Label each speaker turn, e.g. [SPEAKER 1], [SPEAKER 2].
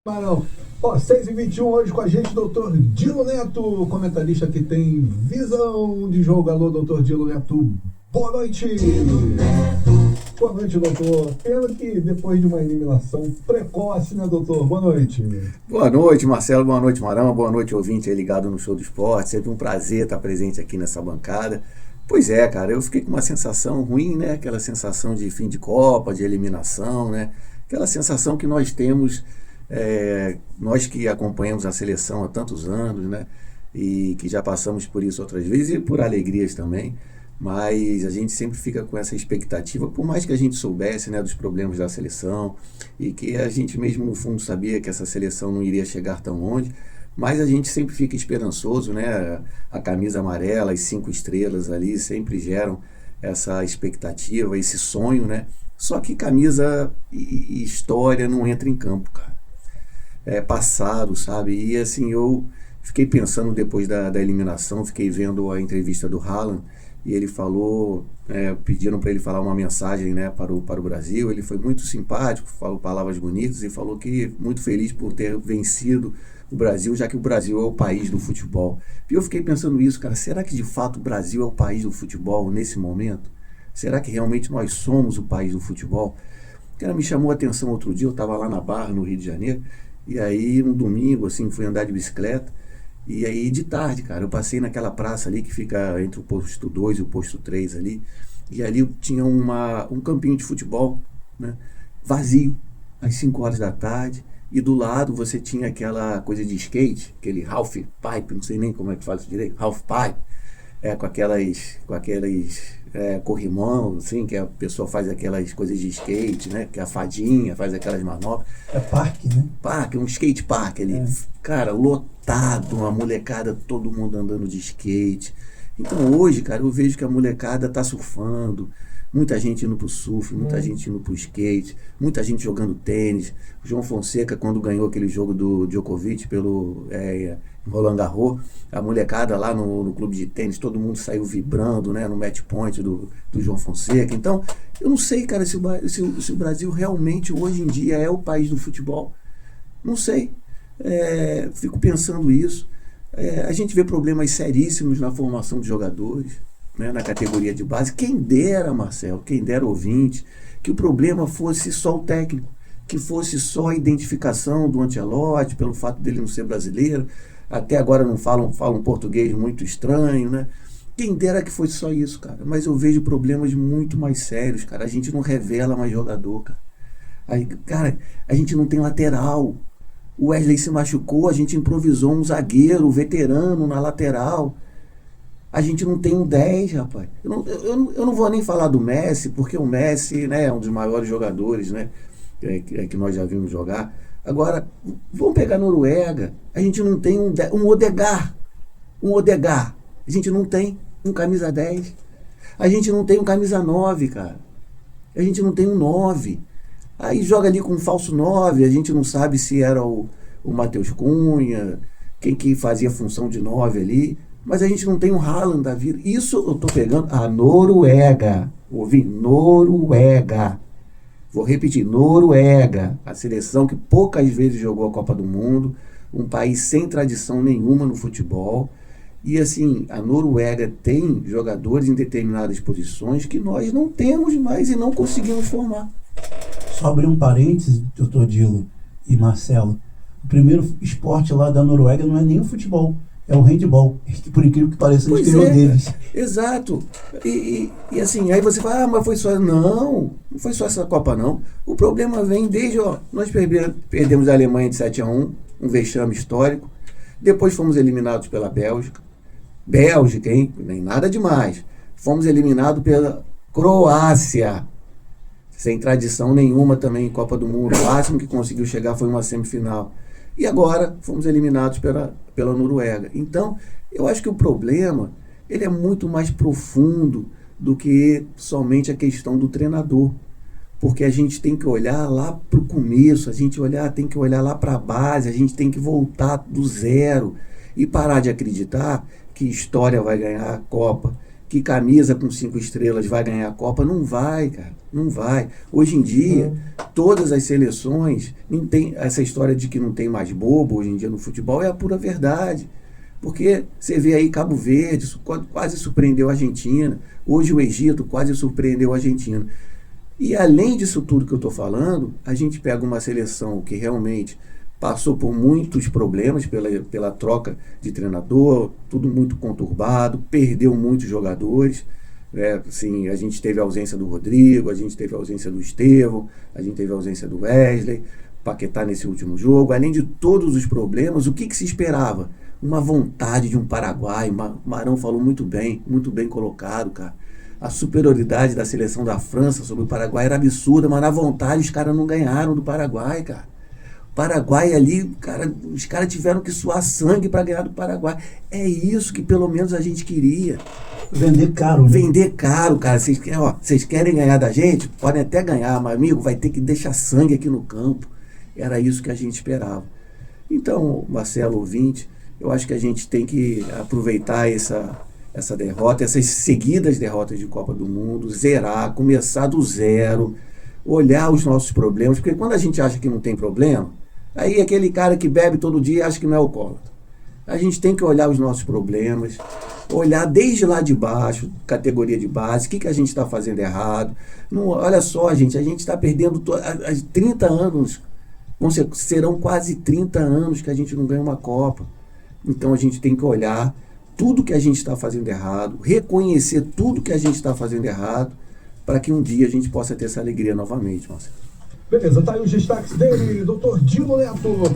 [SPEAKER 1] Não. Ó, 6h21 hoje com a gente, doutor Dilo Neto, comentarista que tem visão de jogo. Alô, doutor Dilo Neto, boa noite. Boa noite, doutor. Pena que depois de uma eliminação precoce, né, doutor? Boa noite.
[SPEAKER 2] Boa noite, Marcelo. Boa noite, Marão. Boa noite, ouvinte aí ligado no Show do Esporte. Sempre um prazer estar presente aqui nessa bancada. Pois é, cara, eu fiquei com uma sensação ruim, né? Aquela sensação de fim de Copa, de eliminação, né? Aquela sensação que nós temos, nós que acompanhamos a seleção há tantos anos, né? E que já passamos por isso outras vezes e por alegrias também. Mas a gente sempre fica com essa expectativa, por mais que a gente soubesse, né, dos problemas da seleção e que a gente mesmo no fundo sabia que essa seleção não iria chegar tão longe, mas a gente sempre fica esperançoso, né? A camisa amarela, as 5 estrelas ali sempre geram essa expectativa, esse sonho, né? Só que camisa e história não entra em campo, cara. É passado, sabe? E assim, eu fiquei pensando depois da eliminação, fiquei vendo a entrevista do Haaland, e ele falou, pediram para ele falar uma mensagem, né, para o Brasil. Ele foi muito simpático, falou palavras bonitas e falou que muito feliz por ter vencido o Brasil, já que o Brasil é o país do futebol. E eu fiquei pensando isso, cara, será que de fato o Brasil é o país do futebol nesse momento? Será que realmente nós somos o país do futebol? Cara, me chamou a atenção outro dia, eu estava lá na Barra, no Rio de Janeiro, e aí um domingo, assim, fui andar de bicicleta. E aí de tarde, cara, eu passei naquela praça ali que fica entre o posto 2 e o posto 3 ali, e ali tinha um campinho de futebol, né, vazio, às 5 horas da tarde, e do lado você tinha aquela coisa de skate, aquele half pipe, não sei nem como é que fala isso direito, half pipe, com aquelas corrimão, assim, que a pessoa faz aquelas coisas de skate, né? Que a fadinha faz aquelas manobras.
[SPEAKER 1] É parque, né?
[SPEAKER 2] Parque, um skate park ali. Cara, lotado, uma molecada, todo mundo andando de skate. Então hoje, cara, eu vejo que a molecada tá surfando, muita gente indo pro surf, muita gente indo pro skate, muita gente jogando tênis. O João Fonseca, quando ganhou aquele jogo do Djokovic pelo Roland Garros, a molecada lá no clube de tênis, todo mundo saiu vibrando, né, no match point do João Fonseca. Então, eu não sei, cara, se o Brasil realmente hoje em dia é o país do futebol. Não sei. Fico pensando isso. A gente vê problemas seríssimos na formação de jogadores, né, na categoria de base. Quem dera, Marcelo, quem dera ouvinte, que o problema fosse só o técnico, que fosse só a identificação do Ancelotti, pelo fato dele não ser brasileiro. Até agora não falam português muito estranho, né? Quem dera que fosse só isso, cara. Mas eu vejo problemas muito mais sérios, cara. A gente não revela mais jogador, cara. Aí, cara, a gente não tem lateral. O Wesley se machucou, a gente improvisou um zagueiro veterano na lateral. A gente não tem um 10, rapaz. Eu não vou nem falar do Messi, porque o Messi, né, é um dos maiores jogadores, né, que nós já vimos jogar. Agora, vamos pegar a Noruega. A gente não tem um Odegaard. A gente não tem um camisa 10. A gente não tem um camisa 9, cara. A gente não tem um 9. Aí joga ali com um falso 9. A gente não sabe se era o Matheus Cunha, quem que fazia a função de 9 ali. Mas a gente não tem um Haaland da vida. Isso eu tô pegando a Noruega. Ouvi? Noruega. Vou repetir, Noruega, a seleção que poucas vezes jogou a Copa do Mundo, um país sem tradição nenhuma no futebol. E assim, a Noruega tem jogadores em determinadas posições que nós não temos mais e não conseguimos formar.
[SPEAKER 3] Só abrir um parênteses, doutor Dilo e Marcelo. O primeiro esporte lá da Noruega não é nem o futebol, é o handball, que por incrível que pareça, eles criou deles.
[SPEAKER 2] Exato. E assim, aí você fala, mas foi só... Não foi só essa Copa, não. O problema vem desde... nós perdemos a Alemanha de 7-1, um vexame histórico. Depois fomos eliminados pela Bélgica. Bélgica, hein? Nem nada demais. Fomos eliminados pela Croácia. Sem tradição nenhuma também em Copa do Mundo. O máximo que conseguiu chegar foi uma semifinal. E agora fomos eliminados pela Noruega. Então, eu acho que o problema ele é muito mais profundo do que somente a questão do treinador. Porque a gente tem que olhar lá para o começo, tem que olhar lá para a base, a gente tem que voltar do zero e parar de acreditar que história vai ganhar a Copa, que camisa com 5 estrelas vai ganhar a Copa. Não vai, cara. Não vai. Hoje em dia, todas as seleções, não tem essa história de que não tem mais bobo hoje em dia no futebol, é a pura verdade. Porque você vê aí Cabo Verde, quase surpreendeu a Argentina. Hoje o Egito quase surpreendeu a Argentina. E além disso tudo que eu estou falando, a gente pega uma seleção que realmente passou por muitos problemas pela troca de treinador, tudo muito conturbado, perdeu muitos jogadores. Assim, a gente teve a ausência do Rodrigo, a gente teve a ausência do Estevão, a gente teve a ausência do Wesley, Paquetá nesse último jogo. Além de todos os problemas, o que se esperava? Uma vontade de um Paraguai. Marão falou muito bem colocado, cara. A superioridade da seleção da França sobre o Paraguai era absurda, mas na vontade os caras não ganharam do Paraguai, cara. Paraguai ali, cara, os caras tiveram que suar sangue para ganhar do Paraguai. É isso que pelo menos a gente queria.
[SPEAKER 3] Vender caro, né?
[SPEAKER 2] Vender caro, cara. Vocês querem ganhar da gente? Podem até ganhar, mas amigo, vai ter que deixar sangue aqui no campo. Era isso que a gente esperava. Então, Marcelo, ouvinte, eu acho que a gente tem que aproveitar essa derrota, essas seguidas derrotas de Copa do Mundo, zerar, começar do zero, olhar os nossos problemas, porque quando a gente acha que não tem problema, aí aquele cara que bebe todo dia acha que não é alcoólatra. A gente tem que olhar os nossos problemas, olhar desde lá de baixo, categoria de base, o que a gente está fazendo errado. Não, olha só, gente, a gente está perdendo 30 anos, serão quase 30 anos que a gente não ganha uma Copa. Então a gente tem que olhar tudo que a gente está fazendo errado, reconhecer tudo que a gente está fazendo errado, para que um dia a gente possa ter essa alegria novamente, Marcelo.
[SPEAKER 1] Beleza, tá aí os destaques dele, Dr. Dilo Neto.